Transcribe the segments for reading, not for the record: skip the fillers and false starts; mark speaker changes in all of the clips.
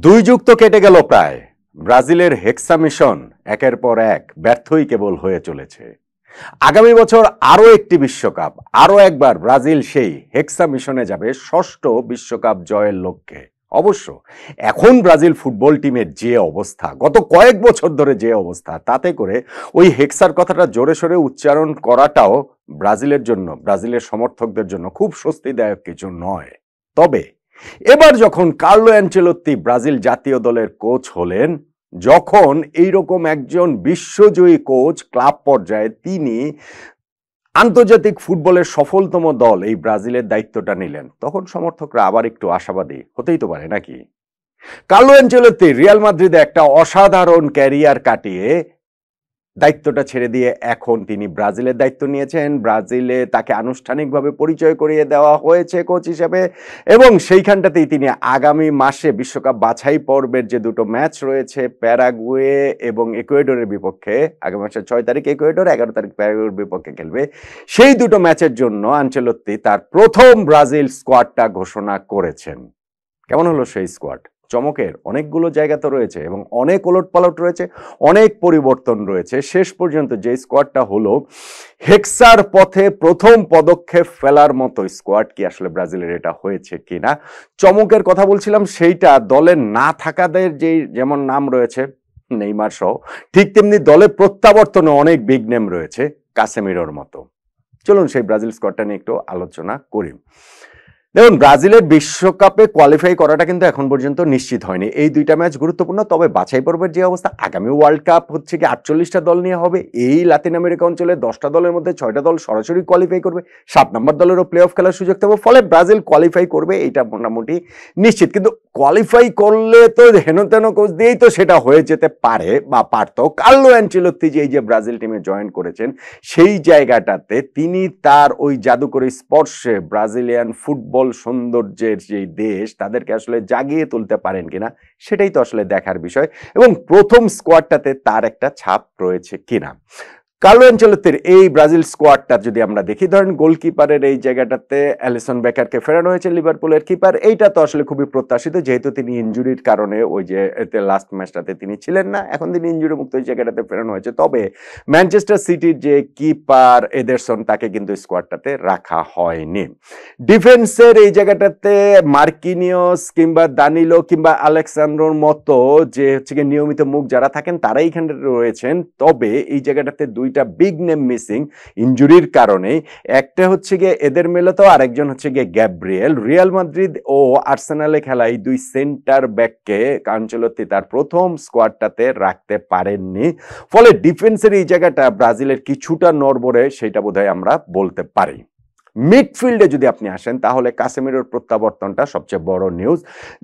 Speaker 1: দুই যুগ তো কেটে গেল প্রায়। ব্রাজিলের হেক্সা মিশন একের পর এক ব্যর্থই কেবল হয়ে চলেছে। আগামী বছর আরো একটি বিশ্বকাপ, আরো একবার ব্রাজিল সেই হেক্সা মিশনে যাবে ষষ্ঠ বিশ্বকাপ জয়ের লক্ষ্যে। অবশ্য এখন ব্রাজিল ফুটবল টিমের যে অবস্থা, গত কয়েক বছর ধরে যে অবস্থা, তাতে করে ওই হেক্সার কথাটা জোরে সোরে উচ্চারণ করাটাও ব্রাজিলের জন্য, ব্রাজিলের সমর্থকদের জন্য খুব স্বস্তিদায়ক কিছু নয়। তবে এবার যখন কার্লো অ্যানচেলোত্তি ব্রাজিল জাতীয় দলের কোচ হলেন, যখন এইরকম একজন বিশ্বজয়ী কোচ ক্লাব পর্যায়ে তিনি আন্তর্জাতিক ফুটবলের সফলতম দল এই ব্রাজিলের দায়িত্বটা নিলেন, তখন সমর্থকরা আবার একটু আশাবাদী হতেই তো পারে নাকি। কার্লো অ্যানচেলোত্তি রিয়াল মাদ্রিদে একটা অসাধারণ ক্যারিয়ার কাটিয়ে দায়িত্বটা ছেড়ে দিয়ে এখন তিনি ব্রাজিলের দায়িত্ব নিয়েছেন। ব্রাজিলে তাকে আনুষ্ঠানিকভাবে পরিচয় করিয়ে দেওয়া হয়েছে কোচ হিসেবে, এবং সেইখানটাতেই তিনি আগামী মাসে বিশ্বকাপ বাছাই পর্বের যে দুটো ম্যাচ রয়েছে প্যারাগুয়ে এবং ইকুয়েডরের বিপক্ষে, আগামী মাসের 6 তারিখ ইকুয়েডর, 11 তারিখ প্যারাগুয়ের বিপক্ষে খেলবে, সেই দুটো ম্যাচের জন্য আনচেলত্তি তার প্রথম ব্রাজিল স্কোয়াডটা ঘোষণা করেছেন। কেমন হলো সেই স্কোয়াড? চমকের অনেকগুলো জায়গা তো রয়েছে এবং অনেক ওলটপালট রয়েছে, অনেক পরিবর্তন রয়েছে। শেষ পর্যন্ত যে স্কোয়াডটা হলো, হেক্সার পথে প্রথম পদক্ষেপ ফেলার মতো স্কোয়াড কি আসলে ব্রাজিলের এটা হয়েছে কিনা। চমকের কথা বলছিলাম, সেইটা দলে না থাকাদের যেমন নাম রয়েছে নেইমার সহ, ঠিক তেমনি দলে প্রত্যাবর্তনে অনেক বিগ নেম রয়েছে কাসেমিরোর মতো। চলুন সেই ব্রাজিল স্কোয়াডটা নিয়ে একটু আলোচনা করি। দেখুন, ব্রাজিলের বিশ্বকাপে কোয়ালিফাই করাটা কিন্তু এখন পর্যন্ত নিশ্চিত হয়নি। এই দুইটা ম্যাচ গুরুত্বপূর্ণ, তবে বাছাই পর্বের যে অবস্থা, আগামী ওয়ার্ল্ড কাপ হচ্ছে কি 48টা দল নিয়ে হবে। এই লাতিন আমেরিকা অঞ্চলে 10টা দলের মধ্যে 6টা দল সরাসরি কোয়ালিফাই করবে, 7 নম্বর দলেরও প্লে অফ খেলার সুযোগ থাকবে। ফলে ব্রাজিল কোয়ালিফাই করবে, এইটা মোটামুটি নিশ্চিত। কিন্তু কোয়ালিফাই করলে তো হেন তেন কোচ দিয়েই তো সেটা হয়ে যেতে পারে বা পারত। কার্লো অ্যানচেলোত্তি যে এই যে ব্রাজিল টিমে জয়েন করেছেন, সেই জায়গাটাতে তিনি তার ওই জাদুকরী স্পর্শে ব্রাজিলিয়ান ফুটবল সৌন্দর্যের যে দেশ, তাদেরকে আসলে জাগিয়ে তুলতে পারেন কিনা, সেটাই তো আসলে দেখার বিষয়। এবং প্রথম স্কোয়াডটাতে তার একটা ছাপ রয়েছে কিনা। কার্লো অ্যানচেলোত্তির এই ব্রাজিল স্কোয়াডটা যদি আমরা দেখি, ধরেন গোলকিপারের এই জায়গাটাতে অ্যালিসন বেকারকে ফেরানো হয়েছে, লিভারপুলের কিপার। এইটা তো আসলে খুবই প্রত্যাশিত, যেহেতু তিনি ইনজুরির কারণে ওই যে লাস্ট ম্যাচটাতে তিনি ছিলেন না, এখন তিনি ইনজুরি মুক্ত এই জায়গাটাতে ফেরানো হয়েছে। তবে ম্যানচেস্টার সিটির যে কিপার এডারসন, তাকে কিন্তু স্কোয়াডটাতে রাখা হয়নি। ডিফেন্সের এই জায়গাটাতে মার্কিনিয়স কিংবা দানিলো কিংবা আলেক্সান্দ্রোর মতো যে হচ্ছে গিয়ে নিয়মিত মুখ যারা থাকেন, তারাই এখানে রয়েছেন। তবে এই জায়গাটাতে দুইটা বিগ নেম মিসিং ইনজুরির কারণে। একটা হচ্ছে গিয়ে এদের মেলতো, আরেকজন হচ্ছে গিয়ে গ্যাব্রিয়েল। রিয়াল মাদ্রিদ ও আর্সেনালে খেলা এই দুই সেন্টার ব্যাককে আনচেলত্তি তার প্রথম স্কোয়াডটাতে রাখতে পারেননি। ফলে ডিফেন্সের এই জায়গাটা ব্রাজিলের কিছুটা নড়বড়ে, সেটা বোধহয় আমরা বলতে পারি। মিডফিল্ডে যদি আপনি আসেন, তাহলে কাসেমিরোর প্রত্যাবর্তনটা সবচেয়ে বড় নিউজ।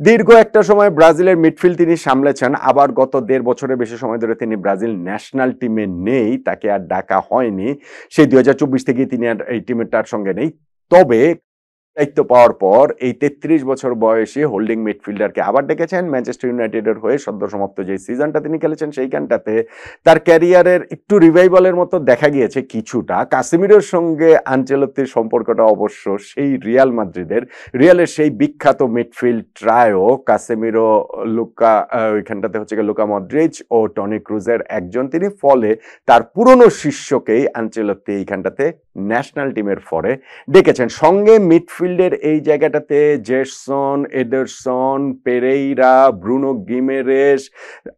Speaker 1: দীর্ঘ একটা সময় ব্রাজিলের মিডফিল্ড তিনি সামলেছেন, আবার গত 1.5 বছরের বেশি সময় ধরে তিনি ব্রাজিল ন্যাশনাল টিমে নেই, তাকে আর ডাকা হয়নি। সেই 2024 থেকেই তিনি আর এই টিমের সঙ্গে নেই। তবে দায়িত্ব পাওয়ার পর এই 33 বছর বয়সী হোল্ডিং মিডফিল্ডারকে আবার ডেকেছেন ম্যানচেস্টার ইউনাইটেডের হয়ে। সদ্য সমাপ্ত যে সিজনটা তিনি খেলেছেন, সেইখানটাতে তার ক্যারিয়ারের একটু রিভাইভালের মতো দেখা গিয়েছে কিছুটা। কাসেমিরোর সঙ্গে আনচেলত্তির সম্পর্কটা অবশ্য সেই রিয়ালের সেই বিখ্যাত মিডফিল্ড ট্রায়ো কাসেমিরো, লুকা, ওইখানটাতে হচ্ছে লুকা মদ্রিচ ও টনি ক্রুজের একজন তিনি। ফলে তার পুরনো শিষ্যকেই আনচেলত্তি এইখানটাতে ন্যাশনাল টিমের ফরে ডেকেছেন। সঙ্গে মিডফিল্ডের এই জায়গাটাতে জেরসন, এডারসন, পেরেইরা, ব্রুনো গিমেরেস,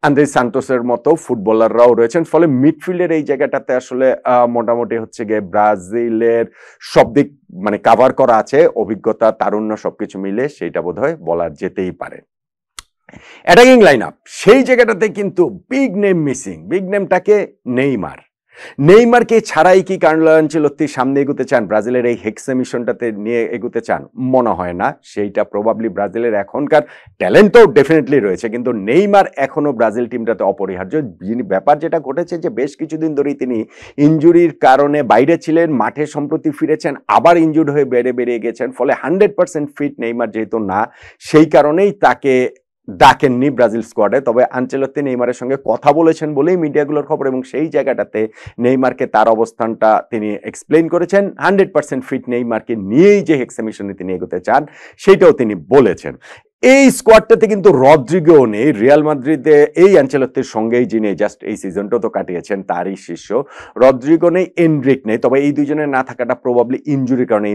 Speaker 1: আন্দ্রে সান্টোসের মতো ফুটবলাররাও রয়েছেন। ফলে মিডফিল্ডের এই জায়গাটাতে আসলে মোটামুটি হচ্ছে গিয়ে ব্রাজিলের সব দিক মানে কাভার করা আছে, অভিজ্ঞতা, তারুণ্য সবকিছু মিলে সেইটা বোধহয় বলা যেতেই পারে। অ্যাটাকিং লাইন আপ, সেই জায়গাটাতে কিন্তু বিগ নেম মিসিং। বিগ নেমটাকে নেইমারকে ছাড়াই কি কার্লো অ্যানচেলোত্তি সামনে এগোতে চান, ব্রাজিলের এই হেক্সা মিশনটাতে নিয়ে এগোতে চান? মনে হয় না। সেইটা প্রবাবলি ব্রাজিলের এখনকার ট্যালেন্ট তো ডেফিনেটলি রয়েছে, কিন্তু নেইমার এখনো ব্রাজিল টিমটাতে অপরিহার্য। ব্যাপার যেটা ঘটেছে যে বেশ কিছুদিন ধরেই তিনি ইনজুরির কারণে বাইরে ছিলেন, মাঠে সম্প্রতি ফিরেছেন, আবার ইনজুর্ড হয়ে বেরিয়ে গেছেন। ফলে 100% ফিট নেইমার যেহেতু না, সেই কারণেই তাকে ডাকেননি ব্রাজিল স্কোয়াডে। তবে আনচেলত্তি নেইমারের সঙ্গে কথা বলেছেন বলেই মিডিয়াগুলোর খবর, এবং সেই জায়গাটাতে নেইমারকে তার অবস্থানটা তিনি এক্সপ্লেইন করেছেন। 100% ফিট নেইমারকে নিয়েই যে হেক্সা মিশনে তিনি এগোতে চান, সেইটাও তিনি বলেছেন। এই স্কোয়াডটাতে কিন্তু রদ্রিগো নেই। রিয়াল মাদ্রিদে এই আনচেলত্তির সঙ্গেই যিনি জাস্ট এই সিজনটাও তো কাটিয়েছেন তারই শিষ্য, রদ্রিগো নেই, এনরিক নেই। তবে এই দুজনের না থাকাটা প্রবাবলি ইনজুরির কারণে,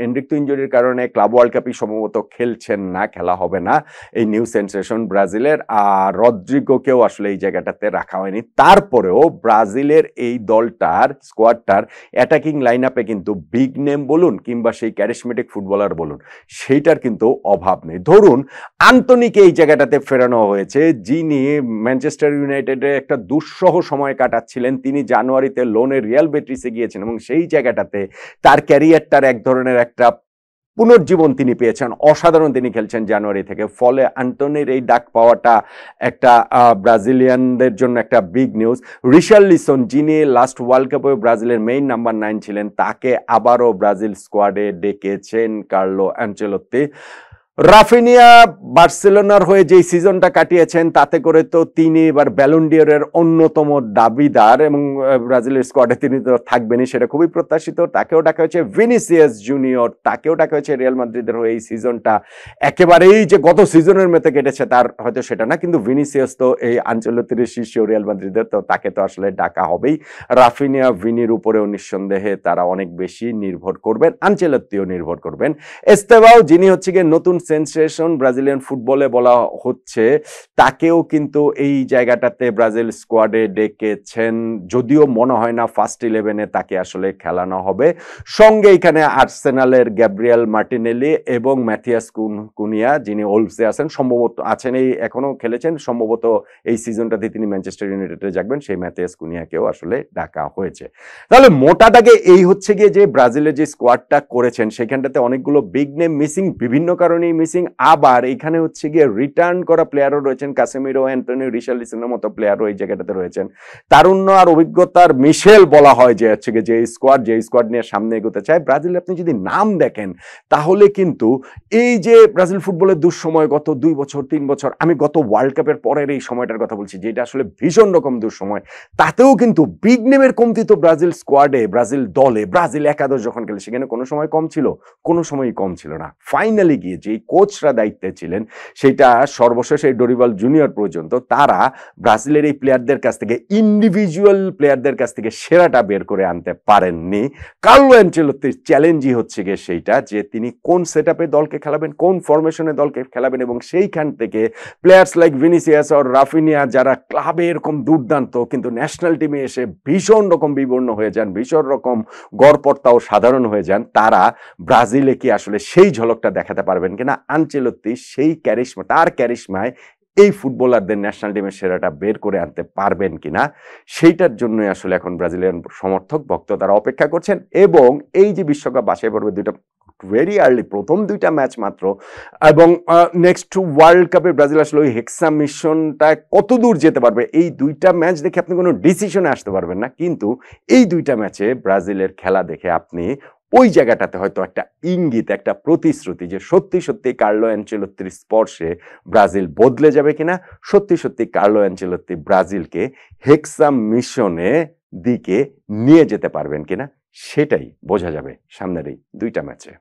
Speaker 1: এনরিক তো ইনজুরির কারণে ক্লাব ওয়ার্ল্ড কাপই সম্ভবত খেলছেন না, খেলা হবে না এই নিউ সেন্সেশন ব্রাজিলের। আর রদ্রিগোকেও আসলে এই জায়গাটাতে রাখা হয়নি। তারপরেও ব্রাজিলের এই দলটার স্কোয়াডটার অ্যাটাকিং লাইন আপে কিন্তু বিগ নেম বলুন কিংবা সেই ক্যারিসমেটিক ফুটবলার বলুন, সেইটার কিন্তু অভাব নেই। ধরুন আন্তনিকে এই জায়গাটাতে ফেরানো হয়েছে, যিনি ম্যানচেস্টার ইউনাইটেডে একটা দুঃসহ সময় কাটাচ্ছিলেন। তিনি জানুয়ারিতে লোনে রিয়াল বেটিসে গিয়েছেন এবং সেই জায়গাটাতে তার ক্যারিয়ারটার এক ধরনের একটা পুনর্জীবন তিনি পেয়েছেন। অসাধারণ তিনি খেলছেন জানুয়ারি থেকে। ফলে আন্তনির এই ডাক পাওয়াটা একটা ব্রাজিলিয়ানদের জন্য একটা বিগ নিউজ। রিশার্লিসন, যিনি লাস্ট ওয়ার্ল্ড কাপে ব্রাজিলের মেইন নাম্বার 9 ছিলেন, তাকে আবারও ব্রাজিল স্কোয়াডে ডেকেছেন কার্লো অ্যানচেলত্তি। রাফিনিয়া বার্সেলোনার হয়ে যে সিজনটা কাটিয়েছেন তাতে করে তো তিনি এবার ব্যালন ডিওরের অন্যতম দাবিদার এবং ব্রাজিলের স্কোয়াডে তিনি তো থাকবেনই, সেটা খুবই প্রত্যাশিত। তাকেও ডাকা হয়েছে। ভিনিসিয়াস জুনিয়র, তাকেও ডাকা হয়েছে রিয়াল মাদ্রিদের হয়ে। এই সিজনটা একেবারেই যে গত সিজনের মতো কেটেছে তার হয়তো সেটা না, কিন্তু ভিনিসিয়াস তো এই আনচেলত্তির শিষ্য রিয়াল মাদ্রিদের, তো তাকে তো আসলে ডাকা হবেই। রাফিনিয়া ভিনির উপরেও নিঃসন্দেহে তারা অনেক বেশি নির্ভর করবেন, আনচেলত্তিও নির্ভর করবেন। এস্তেভাও, যিনি হচ্ছে গিয়ে নতুন সেন্সেশন ব্রাজিলিয়ান ফুটবলে বলা হচ্ছে, তাকেও কিন্তু এই জায়গাটাতে ব্রাজিল স্কোয়াডে ডেকেছেন, যদিও মনে হয় না ফার্স্ট 11-এ তাকে আসলে খেলানো হবে। সঙ্গে এখানে আর্সেনালের গ্যাব্রিয়েল মার্টিনেলি এবং ম্যাথিয়াস কুনিয়া, যিনি ওলভসে আছেন, সম্ভবত আছেন, এই এখনো খেলেছেন, সম্ভবত এই সিজনটাতে তিনি ম্যানচেস্টার ইউনাইটেডে যাবেন, সেই ম্যাথিয়াস কুনিয়াকেও আসলে ডাকা হয়েছে। তাহলে মোটা দাগে এই হচ্ছে গিয়ে যে ব্রাজিলের যে স্কোয়াডটা করেছেন সেখানটাতে অনেকগুলো বিগ নেম মিসিং, বিভিন্ন কারণেই মিসিং। আবার এখানে হচ্ছে গিয়ে রিটার্ন করা প্লেয়ারও রয়েছেন, কাসেমিরো, অ্যান্টনি, রিশার্লিসনের মতো প্লেয়ারও এই জায়গাটাতে রয়েছেন। তারুণ্য আর অভিজ্ঞতার মিশেল বলা হয় যে হচ্ছে গিয়ে যে স্কোয়াড নিয়ে সামনে এগোতে চায় ব্রাজিল। আপনি যদি নাম দেখেন তাহলে কিন্তু এই যে ব্রাজিল ফুটবলের দুঃসময় গত 2 বছর 3 বছর, আমি গত ওয়ার্ল্ড কাপের পরের এই সময়টার কথা বলছি, যেটা আসলে ভীষণ রকম দুঃসময়, তাতেও কিন্তু বিগ নেমের কমতি তো ব্রাজিল স্কোয়াডে, ব্রাজিল দলে, ব্রাজিল একাদশ যখন খেলে সেখানে কোনো সময় কম ছিল, কোনো সময়ই কম ছিল না। ফাইনালি গিয়ে যেই কোচরা দায়িত্বে ছিলেন, সেটা সর্বশেষ এই ডরিভাল জুনিয়র পর্যন্ত, তারা ব্রাজিলের এই প্লেয়ারদের কাছ থেকে, ইন্ডিভিজুয়াল প্লেয়ারদের কাছ থেকে সেরাটা বের করে আনতে পারেননি। কার্লো অ্যানচেলত্তির চ্যালেঞ্জই হচ্ছে গিয়ে সেইটা যে তিনি কোন সেটআপে দলকে খেলাবেন, কোন ফরমেশনে দলকে খেলাবেন, এবং সেইখান থেকে প্লেয়ার্স লাইক ভিনিসিয়াস আর রাফিনিয়া, যারা ক্লাবে এরকম দুর্দান্ত কিন্তু ন্যাশনাল টিমে এসে ভীষণ রকম বিবর্ণ হয়ে যান, ভীষণ রকম গড়পড়তাও সাধারণ হয়ে যান, তারা ব্রাজিলে কি আসলে সেই ঝলকটা দেখাতে পারবেন কিনা? আনচেলত্তি সেই ক্যারিশমা, তার ক্যারিশমায় এই ফুটবলারদের ন্যাশনাল টিমের সেরাটা বের করে আনতে পারবেন কিনা, সেইটার জন্যই আসলে এখন ব্রাজিলিয়ান সমর্থক ভক্ত তারা অপেক্ষা করছেন। এবং এই যে বিশ্বকাপ বাছাই পর্বে দুইটা ভেরি আর্লি, প্রথম 2টা ম্যাচ মাত্র, এবং নেক্সট ওয়ার্ল্ড কাপে ব্রাজিল আসলে ওই হেক্সা মিশনটা কত দূর যেতে পারবে, এই 2টা ম্যাচ দেখে আপনি কোনো ডিসিশনে আসতে পারবেন না। কিন্তু এই 2টা ম্যাচে ব্রাজিলের খেলা দেখে আপনি ওই জায়গাটাতে হয়তো একটা ইঙ্গিত, একটা প্রতিশ্রুতি যে সত্যি সত্যি কার্লো অ্যানচেলত্তির স্পর্শে ব্রাজিল বদলে যাবে কিনা, সত্যি সত্যি কার্লো অ্যানচেলত্তি ব্রাজিলকে হেক্সা মিশনে দিকে নিয়ে যেতে পারবেন কিনা, সেটাই বোঝা যাবে সামনের এই 2টা ম্যাচে।